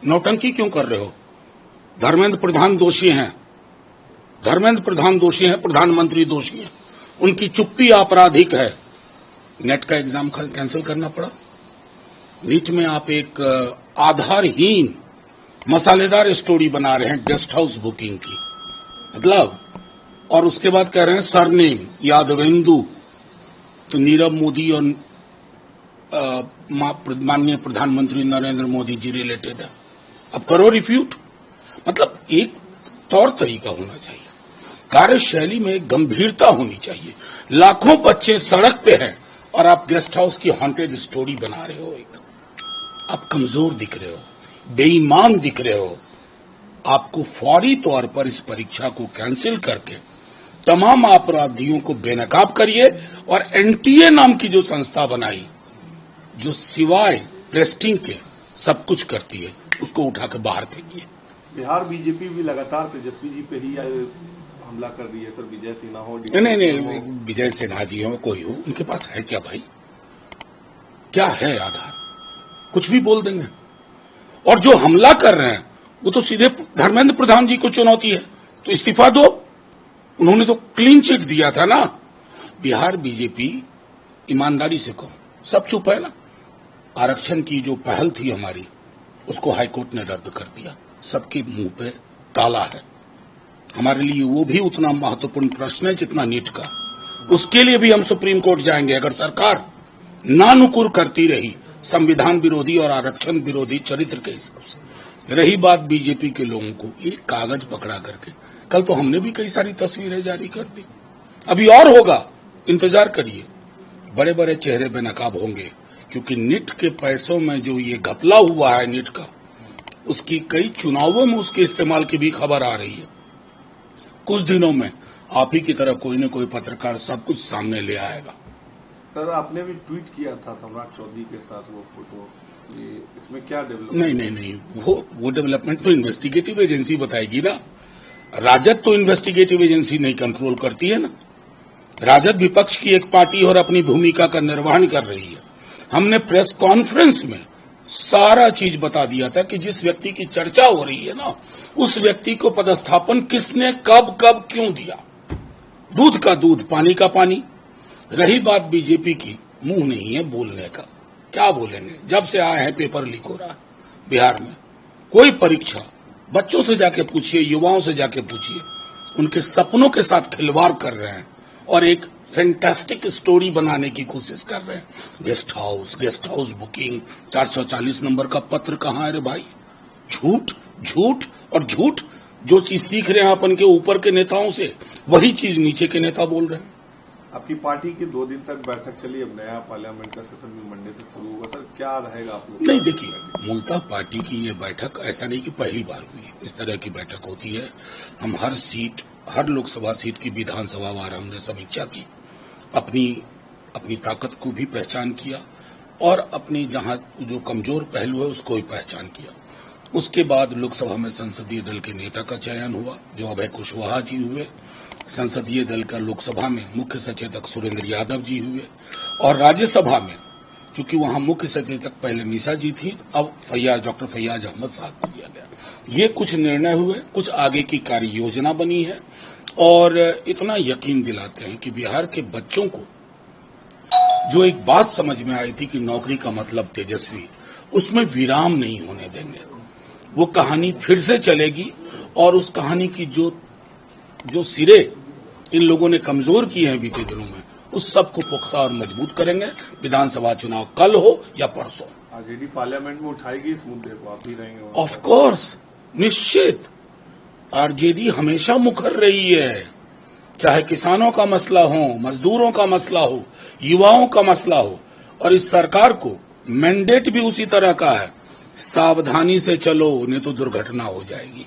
नौटंकी क्यों कर रहे हो? धर्मेंद्र प्रधान दोषी हैं, धर्मेंद्र प्रधान दोषी हैं, प्रधानमंत्री दोषी हैं, उनकी चुप्पी आपराधिक है। नेट का एग्जाम कैंसिल करना पड़ा। नीट में आप एक आधारहीन मसालेदार स्टोरी बना रहे हैं गेस्ट हाउस बुकिंग की, मतलब, और उसके बाद कह रहे हैं सरनेम यादवेंदु, तो नीरव मोदी और माननीय प्रधानमंत्री नरेंद्र मोदी जी रिलेटेड है। अब करो रिफ्यूट। मतलब एक तौर तरीका होना चाहिए, कार्यशैली में गंभीरता होनी चाहिए। लाखों बच्चे सड़क पे हैं और आप गेस्ट हाउस की हॉन्टेड स्टोरी बना रहे हो। एक आप कमजोर दिख रहे हो, बेईमान दिख रहे हो। आपको फौरी तौर पर इस परीक्षा को कैंसिल करके तमाम अपराधियों को बेनकाब करिए और एनटीए नाम की जो संस्था बनाई, जो सिवाय टेस्टिंग के सब कुछ करती है, उसको उठा के बाहर फेंकिए। बिहार बीजेपी भी लगातार तेजस्वी जी पे ही हमला कर रही है सर। विजय सिन्हा हो, नहीं, विजय सिन्हा जी हो, कोई हो, उनके पास है क्या भाई? क्या है आधार? कुछ भी बोल देंगे। और जो हमला कर रहे हैं वो तो सीधे धर्मेंद्र प्रधान जी को चुनौती है, तो इस्तीफा दो। उन्होंने तो क्लीन चिट दिया था ना। बिहार बीजेपी, ईमानदारी से कहो, सब चुप है ना। आरक्षण की जो पहल थी हमारी, उसको हाईकोर्ट ने रद्द कर दिया। सबके मुंह पे ताला है। हमारे लिए वो भी उतना महत्वपूर्ण प्रश्न है जितना नीट का। उसके लिए भी हम सुप्रीम कोर्ट जाएंगे अगर सरकार नानुकुर करती रही संविधान विरोधी और आरक्षण विरोधी चरित्र के हिसाब से। रही बात बीजेपी के लोगों को, एक कागज पकड़ा करके, कल तो हमने भी कई सारी तस्वीरें जारी कर दी, अभी और होगा, इंतजार करिए। बड़े बड़े चेहरे बेनकाब होंगे, क्योंकि नीट के पैसों में जो ये घपला हुआ है नीट का, उसकी कई चुनावों में उसके इस्तेमाल की भी खबर आ रही है। कुछ दिनों में आप ही की तरह कोई न कोई पत्रकार सब कुछ सामने ले आएगा। सर, आपने भी ट्वीट किया था सम्राट चौधरी के साथ वो फोटो, इसमें क्या डेवलपमेंट? नहीं, वो डेवलपमेंट तो इन्वेस्टिगेटिव एजेंसी बताएगी ना। राजद तो इन्वेस्टिगेटिव एजेंसी नहीं कंट्रोल करती है ना। राजद विपक्ष की एक पार्टी और अपनी भूमिका का निर्वहन कर रही है। हमने प्रेस कॉन्फ्रेंस में सारा चीज बता दिया था कि जिस व्यक्ति की चर्चा हो रही है ना, उस व्यक्ति को पदस्थापन किसने कब कब क्यों दिया। दूध का दूध, पानी का पानी। रही बात बीजेपी की, मुंह नहीं है बोलने का, क्या बोलेंगे? जब से आए हैं पेपर लीक हो रहा है बिहार में। कोई परीक्षा बच्चों से जाके पूछिए, युवाओं से जाके पूछिए, उनके सपनों के साथ खिलवाड़ कर रहे हैं और एक फैंटास्टिक स्टोरी बनाने की कोशिश कर रहे हैं। गेस्ट हाउस बुकिंग, 440 नंबर का पत्र कहाँ है रे भाई? झूठ झूठ और झूठ। जो चीज सीख रहे हैं अपन के ऊपर के नेताओं से, वही चीज नीचे के नेता बोल रहे हैं। आपकी पार्टी की 2 दिन तक बैठक चली, अब नया पार्लियामेंट का सेशन भी मंडे से शुरू होगा। सर, क्या रहेगा आप लोग? नहीं, देखिए, मूलतः पार्टी की ये बैठक ऐसा नहीं कि पहली बार हुई, इस तरह की बैठक होती है। हम हर लोकसभा सीट की विधानसभा वार हमने समीक्षा की, अपनी ताकत को भी पहचान किया और अपनी जहां जो कमजोर पहलू है उसको भी पहचान किया। उसके बाद लोकसभा में संसदीय दल के नेता का चयन हुआ, जो अभय कुशवाहा जी हुए। संसदीय दल का लोकसभा में मुख्य सचेतक सुरेंद्र यादव जी हुए, और राज्यसभा में क्योंकि वहां मुख्य सचेतक पहले मीसा जी थी, अब डॉक्टर फैयाज अहमद साहब को दिया गया। ये कुछ निर्णय हुए, कुछ आगे की कार्य योजना बनी है, और इतना यकीन दिलाते हैं कि बिहार के बच्चों को जो एक बात समझ में आई थी कि नौकरी का मतलब तेजस्वी, उसमें विराम नहीं होने देंगे। वो कहानी फिर से चलेगी, और उस कहानी की जो सिरे इन लोगों ने कमजोर किए हैं बीते दिनों में, उस सब को पुख्ता और मजबूत करेंगे। विधानसभा चुनाव कल हो या परसों, आरजेडी पार्लियामेंट में उठाएगी इस मुद्दे को, आप ही रहेंगे? ऑफ कोर्स, निश्चित। आरजेडी हमेशा मुखर रही है, चाहे किसानों का मसला हो, मजदूरों का मसला हो, युवाओं का मसला हो। और इस सरकार को मैंडेट भी उसी तरह का है, सावधानी से चलो नहीं तो दुर्घटना हो जाएगी।